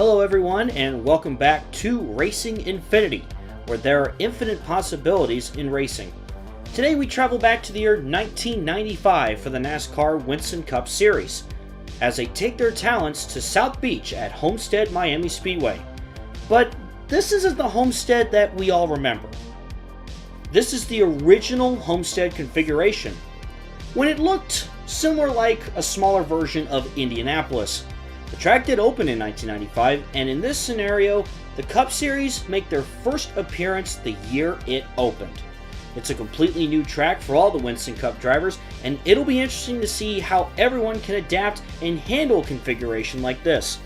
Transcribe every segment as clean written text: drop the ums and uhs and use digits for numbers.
Hello everyone, and welcome back to Racing Infinity, where there are infinite possibilities in racing. Today we travel back to the year 1995 for the NASCAR Winston Cup Series, as they take their talents to South Beach at Homestead-Miami Speedway. But this isn't the Homestead that we all remember. This is the original Homestead configuration, when it looked similar like a smaller version of Indianapolis. The track did open in 1995, and in this scenario, the Cup Series make their first appearance the year it opened. It's a completely new track for all the Winston Cup drivers, and it'll be interesting to see how everyone can adapt and handle a configuration like this.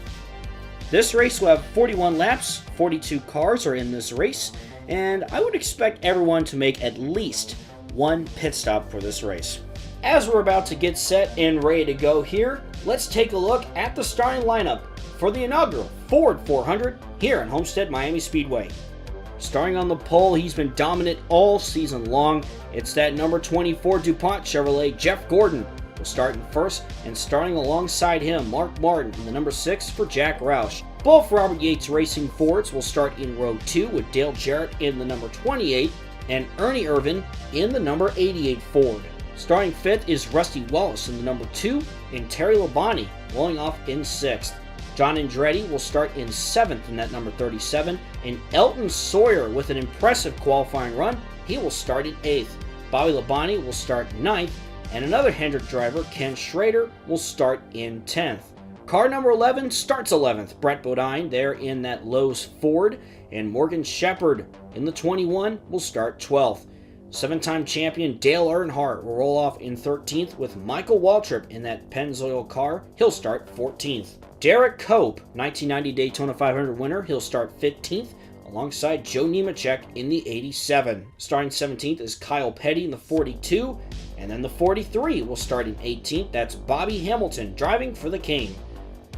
This race will have 41 laps, 42 cars are in this race, and I would expect everyone to make at least one pit stop for this race. As we're about to get set and ready to go here, let's take a look at the starting lineup for the inaugural Ford 400 here at Homestead-Miami Speedway. Starting on the pole, he's been dominant all season long. It's that number 24 DuPont Chevrolet Jeff Gordon will start in first, and starting alongside him, Mark Martin in the number 6 for Jack Roush. Both Robert Yates Racing Fords will start in row 2 with Dale Jarrett in the number 28 and Ernie Irvin in the number 88 Ford. Starting 5th is Rusty Wallace in the number 2 and Terry Labonte rolling off in 6th. John Andretti will start in 7th in that number 37, and Elton Sawyer with an impressive qualifying run, he will start in 8th. Bobby Labonte will start 9th, and another Hendrick driver, Ken Schrader, will start in 10th. Car number 11 starts 11th, Brett Bodine there in that Lowe's Ford, and Morgan Shepherd in the 21 will start 12th. 7-time champion Dale Earnhardt will roll off in 13th with Michael Waltrip in that Pennzoil car. He'll start 14th. Derek Cope, 1990 Daytona 500 winner, he'll start 15th alongside Joe Nemechek in the 87. Starting 17th is Kyle Petty in the 42, and then the 43 will start in 18th. That's Bobby Hamilton driving for the King.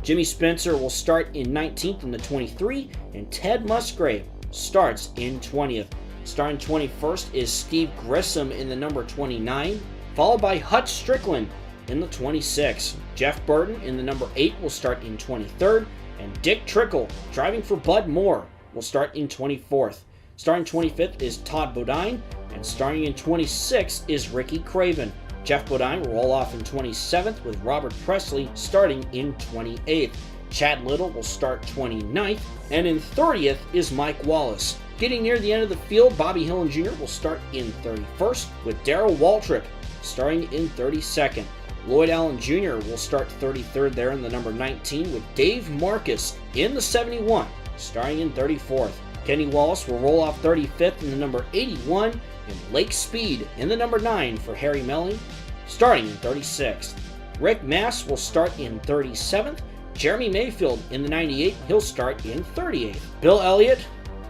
Jimmy Spencer will start in 19th in the 23, and Ted Musgrave starts in 20th. Starting 21st is Steve Grissom in the number 29, followed by Hutch Strickland in the 26. Jeff Burton in the number 8 will start in 23rd, and Dick Trickle, driving for Bud Moore, will start in 24th. Starting 25th is Todd Bodine, and starting in 26th is Ricky Craven. Jeff Bodine will roll off in 27th with Robert Presley starting in 28th. Chad Little will start 29th, and in 30th is Mike Wallace. Getting near the end of the field, Bobby Hillin Jr. will start in 31st, with Darrell Waltrip starting in 32nd. Lloyd Allen Jr. will start 33rd there in the number 19, with Dave Marcus in the 71, starting in 34th. Kenny Wallace will roll off 35th in the number 81, and Lake Speed in the number 9 for Harry Melling, starting in 36th. Rick Mass will start in 37th. Jeremy Mayfield in the 98, he'll start in 38th. Bill Elliott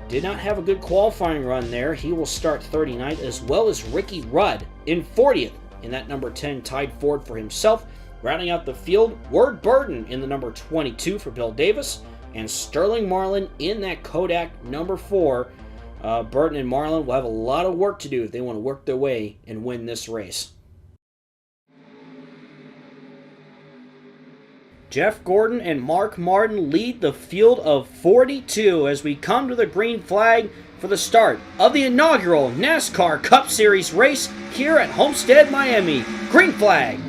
did not have a good qualifying run there. He will start 39th, as well as Ricky Rudd in 40th in that number 10 Tide Ford for himself. Rounding out the field, Ward Burton in the number 22 for Bill Davis, and Sterling Marlin in that Kodak number 4. Burton and Marlin will have a lot of work to do if they want to work their way and win this race. Jeff Gordon and Mark Martin lead the field of 42 as we come to the green flag for the start of the inaugural NASCAR Cup Series race here at Homestead-Miami. Green flag!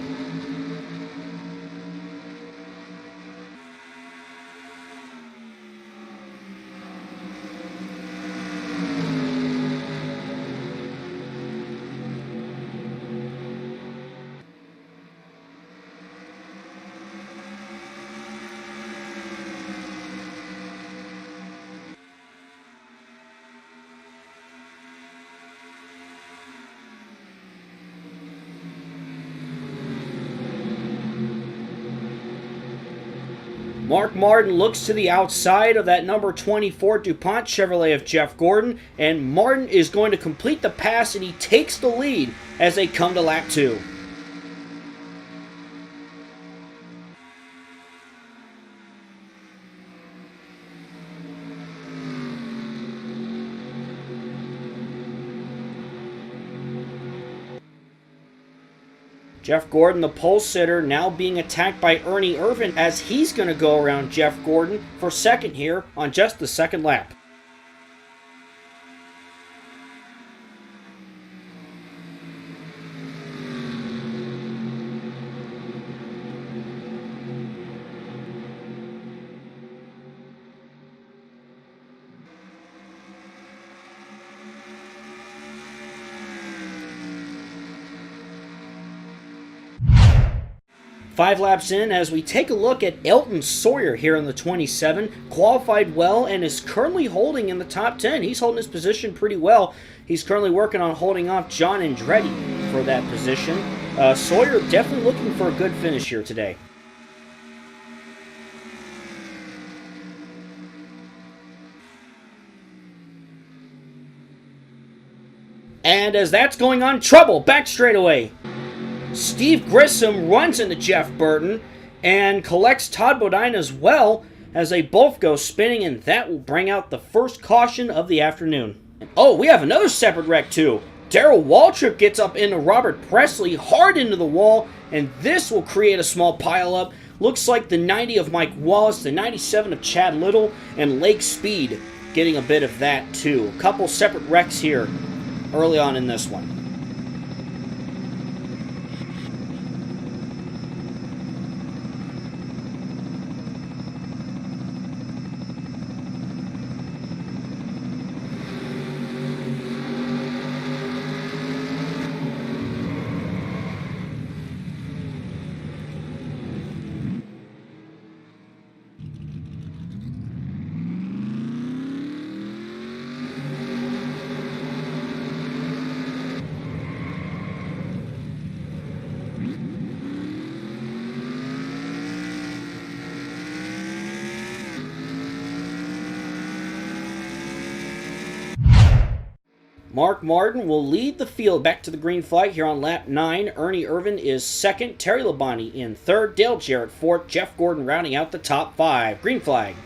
Mark Martin looks to the outside of that number 24 DuPont Chevrolet of Jeff Gordon, and Martin is going to complete the pass, and he takes the lead as they come to lap 2. Jeff Gordon, the pole sitter, now being attacked by Ernie Irvan as he's going to go around Jeff Gordon for second here on just the second lap. Five laps in as we take a look at Elton Sawyer here in the 27. Qualified well and is currently holding in the top 10. He's holding his position pretty well. He's currently working on holding off John Andretti for that position. Sawyer definitely looking for a good finish here today. And as that's going on, trouble back straightaway. Steve Grissom runs into Jeff Burton and collects Todd Bodine as well as they both go spinning, and that will bring out the first caution of the afternoon. Oh, we have another separate wreck too. Darrell Waltrip gets up into Robert Presley, hard into the wall, and this will create a small pileup. Looks like the 90 of Mike Wallace, the 97 of Chad Little, and Lake Speed getting a bit of that too. A couple separate wrecks here early on in this one. Mark Martin will lead the field back to the green flag here on lap 9. Ernie Irvan is second. Terry Labonte in third. Dale Jarrett fourth. Jeff Gordon rounding out the top 5. Green flag.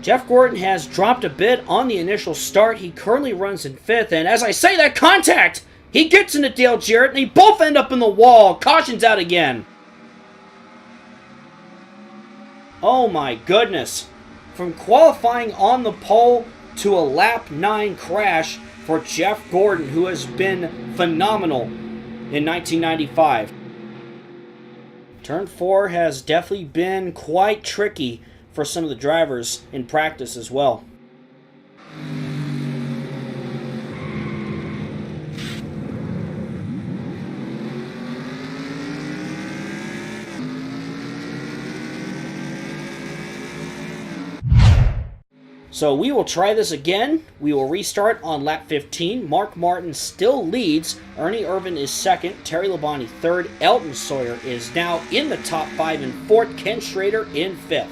Jeff Gordon has dropped a bit on the initial start. He currently runs in 5th, and as I say that contact, he gets into Dale Jarrett, and they both end up in the wall. Caution's out again. Oh my goodness. From qualifying on the pole to a lap 9 crash for Jeff Gordon, who has been phenomenal in 1995. Turn 4 has definitely been quite tricky for some of the drivers in practice as well. So we will try this again. We will restart on lap 15. Mark Martin still leads. Ernie Irvan is second. Terry Labonte third. Elton Sawyer is now in the top 5 and fourth. Ken Schrader in 5th.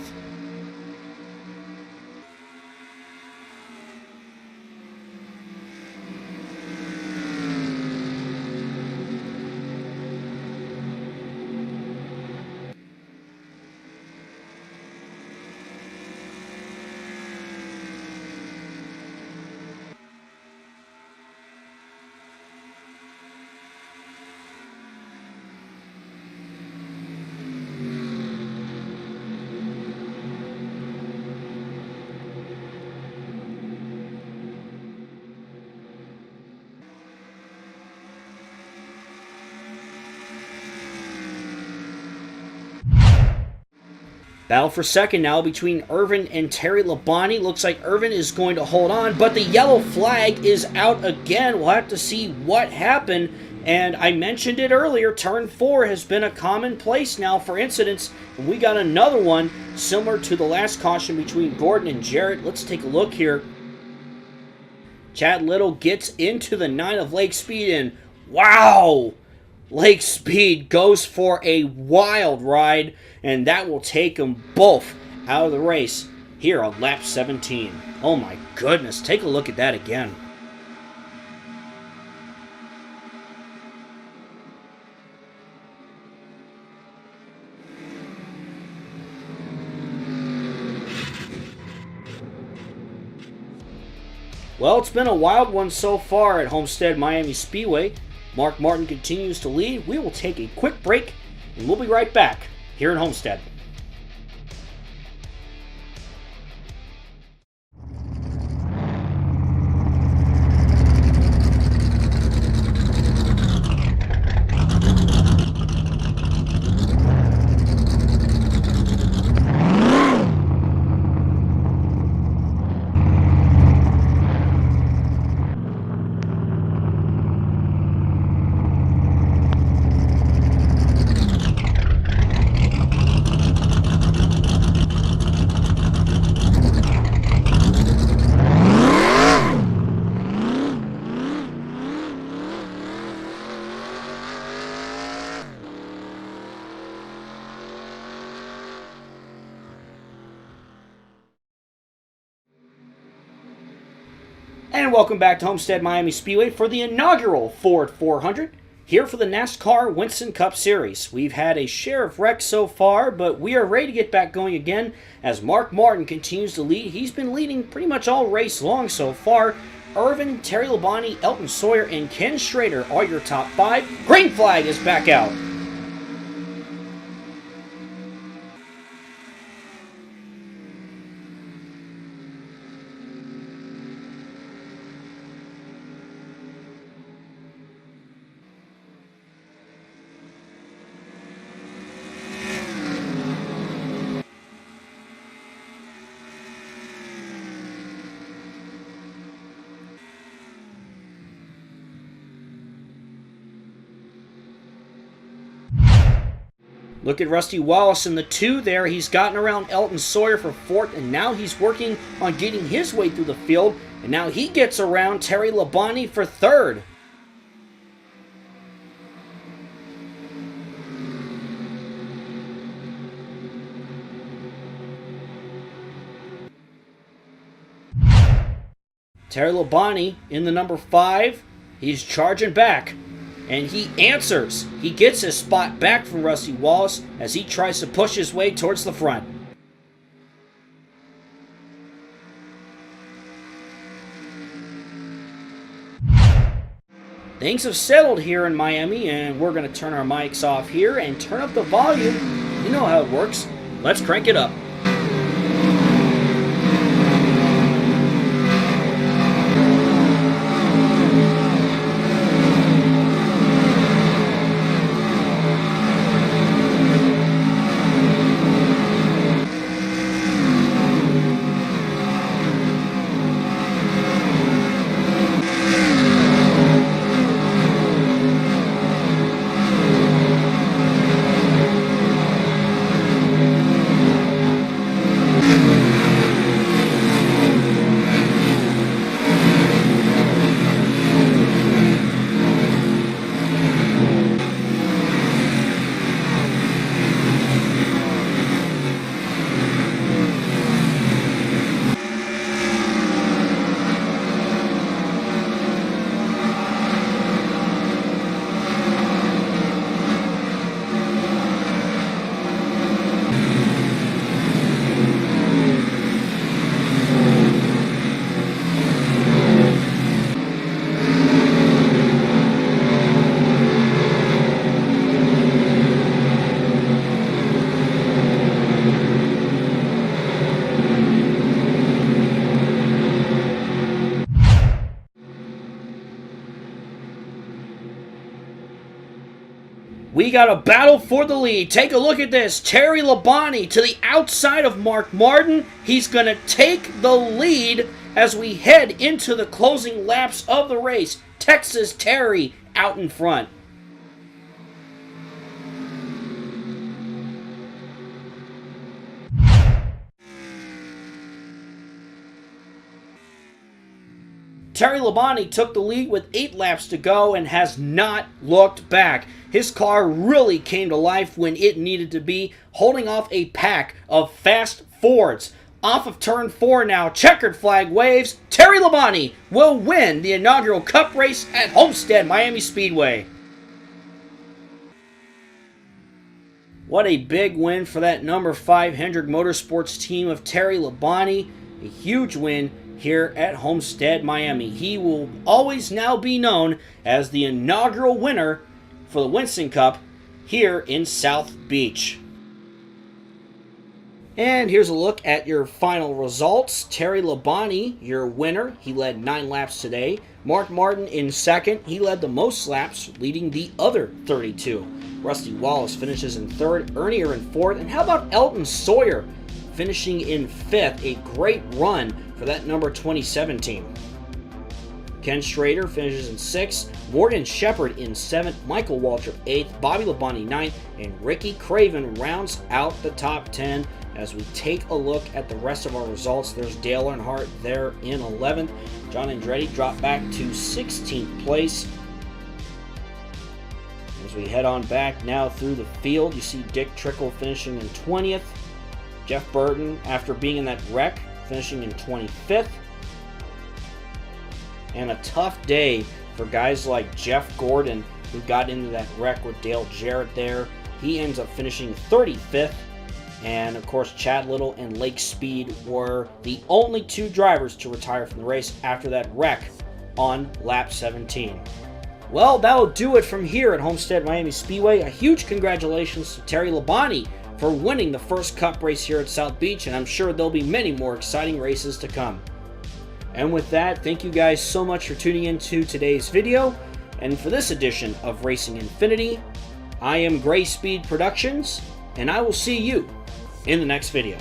Battle for second now between Irvan and Terry Labonte. Looks like Irvan is going to hold on, but the yellow flag is out again. We'll have to see what happened And I mentioned it earlier, turn 4 has been a commonplace now for incidents. And we got another one similar to the last caution between Gordon and Jarrett. Let's take a look here. Chad Little gets into the 9 of Lake Speed, and wow! Lake Speed goes for a wild ride, and that will take them both out of the race here on lap 17. Oh my goodness, take a look at that again. Well, it's been a wild one so far at Homestead-Miami Speedway. Mark Martin continues to lead. We will take a quick break, and we'll be right back here at Homestead. And welcome back to Homestead-Miami Speedway for the inaugural Ford 400, here for the NASCAR Winston Cup Series. We've had a share of wrecks so far, but we are ready to get back going again as Mark Martin continues to lead. He's been leading pretty much all race long so far. Irvin, Terry Labonte, Elton Sawyer, and Ken Schrader are your top 5. Green flag is back out. Look at Rusty Wallace in the 2 there. He's gotten around Elton Sawyer for 4th, and now he's working on getting his way through the field. And now he gets around Terry Labonte for 3rd. Terry Labonte in the number 5. He's charging back. And he answers. He gets his spot back from Rusty Wallace as he tries to push his way towards the front. Things have settled here in Miami, and we're going to turn our mics off here and turn up the volume. You know how it works. Let's crank it up. We got a battle for the lead. Take a look at this. Terry Labonte to the outside of Mark Martin. He's going to take the lead as we head into the closing laps of the race. Texas Terry out in front. Terry Labonte took the lead with 8 laps to go and has not looked back. His car really came to life when it needed to be, holding off a pack of fast Fords. Off of turn 4 now, checkered flag waves. Terry Labonte will win the inaugural Cup race at Homestead-Miami Speedway. What a big win for that number 5 Hendrick Motorsports team of Terry Labonte. A huge win here at Homestead-Miami. He will always now be known as the inaugural winner for the Winston Cup here in South Beach. And here's a look at your final results. Terry Labonte, your winner. He led 9 laps today. Mark Martin in second. He led the most laps, leading the other 32. Rusty Wallace finishes in third. Ernier in fourth. And how about Elton Sawyer finishing in fifth? A great run for that number 27 team. Ken Schrader finishes in 6th, Morgan Shepard in 7th, Michael Waltrip 8th, Bobby Labonte 9th, and Ricky Craven rounds out the top 10. As we take a look at the rest of our results, there's Dale Earnhardt there in 11th. John Andretti dropped back to 16th place. As we head on back now through the field, you see Dick Trickle finishing in 20th. Jeff Burton, after being in that wreck, finishing in 25th. And a tough day for guys like Jeff Gordon, who got into that wreck with Dale Jarrett there. He ends up finishing 35th. And of course, Chad Little and Lake Speed were the only 2 drivers to retire from the race after that wreck on lap 17. Well, that'll do it from here at Homestead-Miami Speedway. A huge congratulations to Terry Labonte for winning the first Cup race here at South Beach, and I'm sure there'll be many more exciting races to come. And with that, thank you guys so much for tuning into today's video. And for this edition of Racing Infinity, I am Gray Speed Productions, and I will see you in the next video.